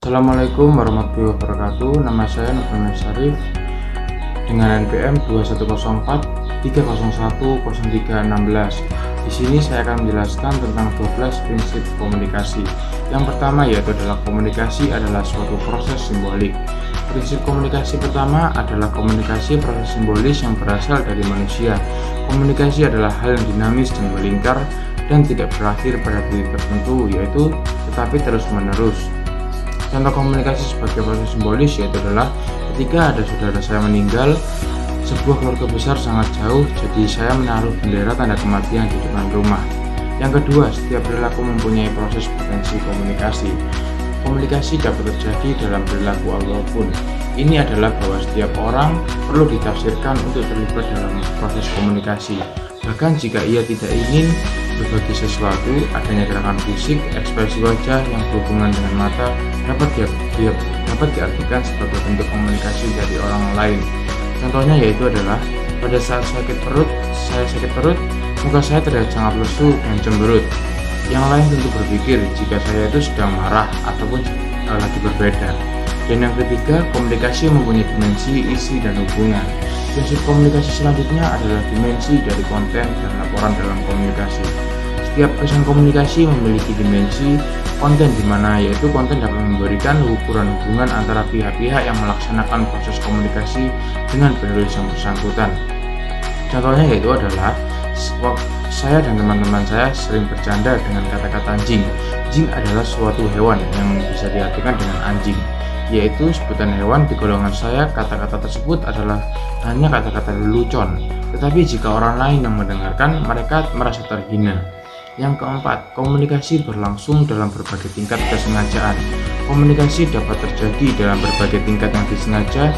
Assalamualaikum warahmatullahi wabarakatuh. Nama saya Nurul Syarif dengan NPM 210430100316. Di sini saya akan menjelaskan tentang 12 prinsip komunikasi. Yang pertama yaitu adalah komunikasi adalah suatu proses simbolik. Prinsip komunikasi pertama adalah komunikasi proses simbolis yang berasal dari manusia. Komunikasi adalah hal yang dinamis dan melingkar dan tidak berakhir pada titik tertentu, yaitu tetapi terus-menerus. Contoh komunikasi sebagai proses simbolis yaitu adalah ketika ada saudara saya meninggal, sebuah keluarga besar sangat jauh, jadi saya menaruh bendera tanda kematian di depan rumah. Yang kedua, setiap perilaku mempunyai proses potensi komunikasi. Komunikasi dapat terjadi dalam perilaku apapun. Ini adalah bahwa setiap orang perlu ditafsirkan untuk terlibat dalam proses komunikasi. Bahkan jika ia tidak ingin berbagi sesuatu, adanya gerakan fisik, ekspresi wajah yang berhubungan dengan mata dapat diartikan sebagai bentuk komunikasi dari orang lain. Contohnya yaitu adalah pada saat saya sakit perut, muka saya terlihat sangat lesu dan cemberut. Yang lain tentu berpikir jika saya itu sedang marah ataupun lagi berbeda. Dan yang ketiga, komunikasi mempunyai dimensi, isi, dan hubungan. Prinsip komunikasi selanjutnya adalah dimensi dari konten dan laporan dalam komunikasi. Setiap pesan komunikasi memiliki dimensi konten di mana yaitu konten dapat memberikan ukuran hubungan antara pihak-pihak yang melaksanakan proses komunikasi dengan penulis yang bersangkutan. Contohnya yaitu adalah saya dan teman-teman saya sering bercanda dengan kata-kata jing. Jing adalah suatu hewan yang bisa diartikan dengan anjing, yaitu sebutan hewan. Di golongan saya, kata-kata tersebut adalah hanya kata-kata lelucon, tetapi jika orang lain yang mendengarkan, mereka merasa terhina. Yang keempat, komunikasi berlangsung dalam berbagai tingkat kesengajaan. Komunikasi dapat terjadi dalam berbagai tingkat yang disengaja,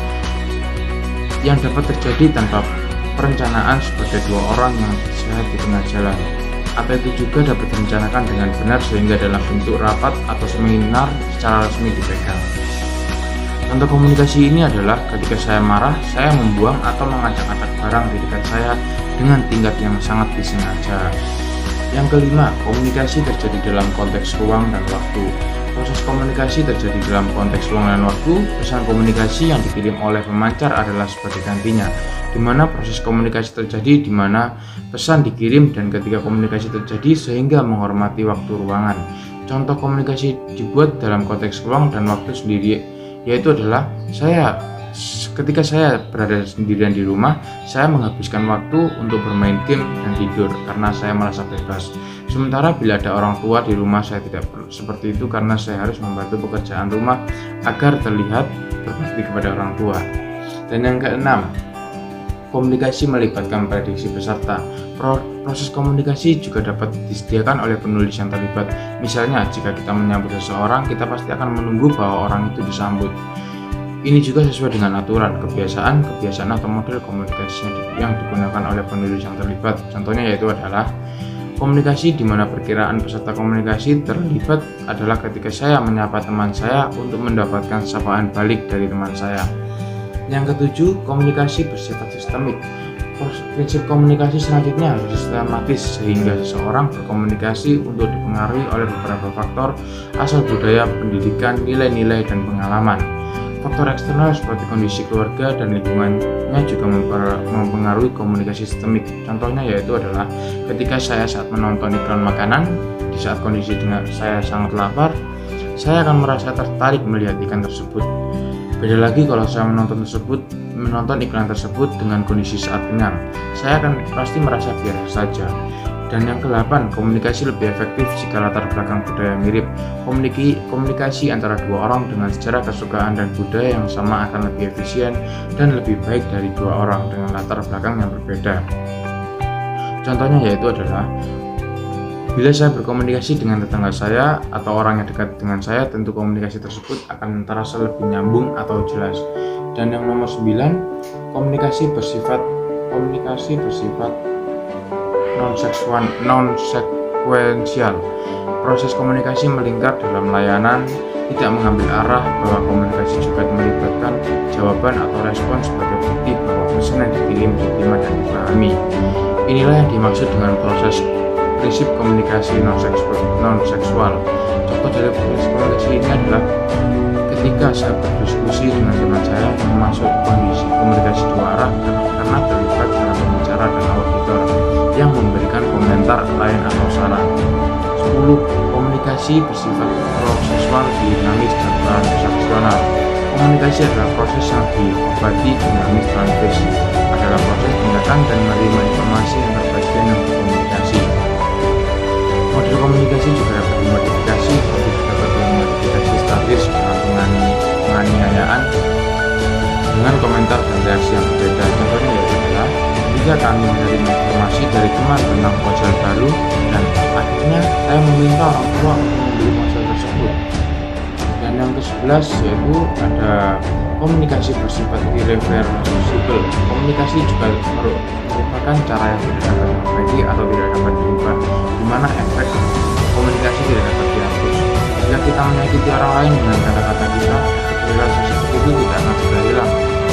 yang dapat terjadi tanpa perencanaan sebagai dua orang yang sehat di tengah jalan, atau itu juga dapat direncanakan dengan benar sehingga dalam bentuk rapat atau seminar secara resmi dipegang. Contoh komunikasi ini adalah ketika saya marah, saya membuang atau mengacak-acak barang di dekat saya dengan tingkat yang sangat disengaja. Yang kelima, komunikasi terjadi dalam konteks ruang dan waktu. Proses komunikasi terjadi dalam konteks ruang dan waktu. Pesan komunikasi yang dikirim oleh pemancar adalah sebagai gantinya, di mana proses komunikasi terjadi di mana pesan dikirim dan ketika komunikasi terjadi sehingga menghormati waktu ruangan. Contoh komunikasi dibuat dalam konteks ruang dan waktu sendiri yaitu adalah ketika saya berada sendirian di rumah, saya menghabiskan waktu untuk bermain game dan tidur karena saya merasa bebas. Sementara bila ada orang tua di rumah, saya tidak seperti itu karena saya harus membantu pekerjaan rumah agar terlihat berbakti kepada orang tua. Dan yang keenam, komunikasi melibatkan prediksi peserta. Proses komunikasi juga dapat disediakan oleh penulis yang terlibat. Misalnya, jika kita menyambut seseorang, kita pasti akan menunggu bahwa orang itu disambut. Ini juga sesuai dengan aturan, kebiasaan atau model komunikasi yang digunakan oleh penulis yang terlibat. Contohnya yaitu adalah komunikasi di mana perkiraan peserta komunikasi terlibat adalah ketika saya menyapa teman saya untuk mendapatkan sapaan balik dari teman saya. Yang ketujuh, komunikasi bersifat sistemik. Prinsip komunikasi selanjutnya harus sistematis sehingga seseorang berkomunikasi untuk dipengaruhi oleh beberapa faktor asal budaya, pendidikan, nilai-nilai, dan pengalaman. Faktor eksternal seperti kondisi keluarga dan lingkungannya juga mempengaruhi komunikasi sistemik. Contohnya yaitu adalah ketika saya saat menonton iklan makanan, di saat kondisi saya sangat lapar, saya akan merasa tertarik melihat iklan tersebut. Beda lagi kalau saya menonton iklan tersebut dengan kondisi saat kenyang, saya akan pasti merasa biasa saja. Dan yang ke-8, komunikasi lebih efektif jika latar belakang budaya mirip. Komunikasi antara dua orang dengan sejarah, kesukaan, dan budaya yang sama akan lebih efisien dan lebih baik dari dua orang dengan latar belakang yang berbeda. Contohnya yaitu adalah bila saya berkomunikasi dengan tetangga saya atau orang yang dekat dengan saya, tentu komunikasi tersebut akan terasa lebih nyambung atau jelas. Dan yang nomor 9, komunikasi bersifat non-sekuensial. Proses komunikasi melingkar dalam layanan, tidak mengambil arah, bahwa komunikasi juga melibatkan jawaban atau respon sebagai bukti bahwa pesan yang dikirim diterima dan dipahami. Inilah yang dimaksud dengan prinsip komunikasi non-seksual. Contoh dari prinsip komunikasi ini adalah ketika saya berdiskusi dengan teman saya yang masuk kondisi komunikasi dua arah karena terlibat dalam pembicara dan auditor yang memberikan komentar lain atau saran. 10. Komunikasi bersifat prosesual, dinamis, dan transaksional. Komunikasi adalah proses yang diobati dinamis. Transisi adalah proses mendengarkan dan menerima informasi yang terbagian yang berkomunikasi. Model komunikasi juga dapat dimodifikasi, dapat dimodifikasi statis dalam penganiayaan dengan komentar dan reaksi yang berbeda. Contohnya yaitu adalah ketika kami menerima informasi dari teman tentang ponsel baru dan akhirnya saya meminta orang tua untuk membeli ponsel tersebut. Dan yang ke-11 yaitu ada komunikasi bersifat irreversible. Komunikasi juga merupakan cara yang tidak dapat diperbaiki atau tidak dapat diubah, di mana efek komunikasi tidak dapat dihapus. Jika kita menyakiti orang lain dengan kata-kata kita, efek relasi seperti itu tidak akan segera hilang.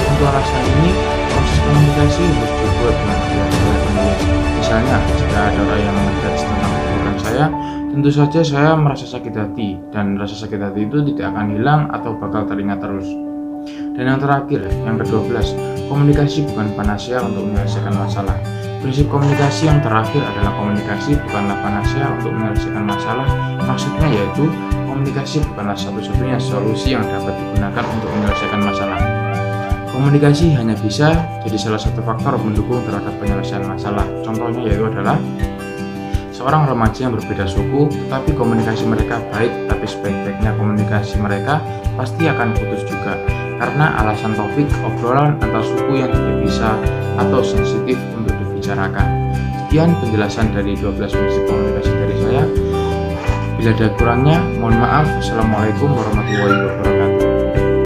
Untuk alasan ini, proses komunikasi harus dibuat dengan hati-hati oleh penulis. Misalnya, jika ada orang yang menjudge tentang keburukan saya, tentu saja saya merasa sakit hati, dan rasa sakit hati itu tidak akan hilang atau bakal teringat terus. Dan yang terakhir, yang ke-12, komunikasi bukan panacea untuk menyelesaikan masalah. Prinsip komunikasi yang terakhir adalah komunikasi bukanlah panacea untuk menyelesaikan masalah. Maksudnya yaitu, komunikasi bukanlah satu-satunya solusi yang dapat digunakan untuk menyelesaikan masalah. Komunikasi hanya bisa jadi salah satu faktor pendukung terhadap penyelesaian masalah. Contohnya yaitu adalah seorang remaja yang berbeda suku, tetapi komunikasi mereka baik, tapi sebaik-baiknya komunikasi mereka pasti akan putus juga karena alasan topik obrolan antar suku yang tidak bisa atau sensitif untuk dibicarakan. Sekian penjelasan dari 12 prinsip komunikasi dari saya. Bila ada kurangnya, mohon maaf. Wassalamualaikum warahmatullahi wabarakatuh.